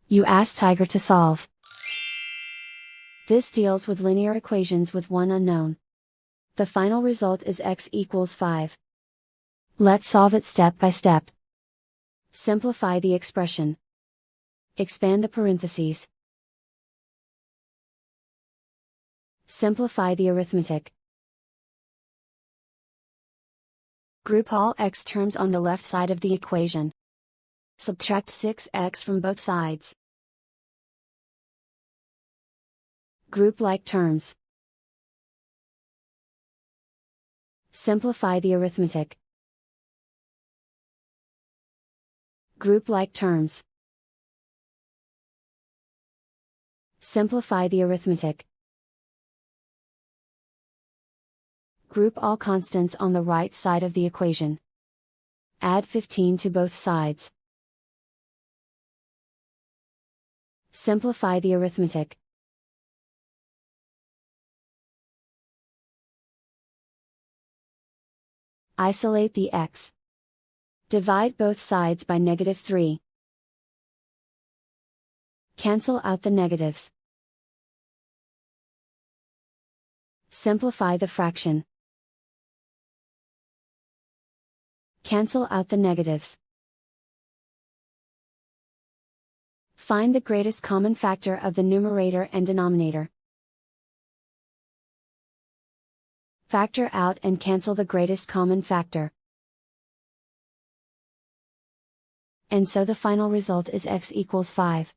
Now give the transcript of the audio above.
You ask Tiger to solve. This deals with linear equations with one unknown. The final result is x equals 5. Let's solve it step by step. Simplify the expression. Expand the parentheses. Simplify the arithmetic. Group all x terms on the left side of the equation. Subtract 6x from both sides. Group like terms. Simplify the arithmetic. Group like terms. Simplify the arithmetic. Group all constants on the right side of the equation. Add 15 to both sides. Simplify the arithmetic. Isolate the x. Divide both sides by -3. Cancel out the negatives. Simplify the fraction. Cancel out the negatives. Find the greatest common factor of the numerator and denominator. Factor out and cancel the greatest common factor. And so the final result is x equals 5.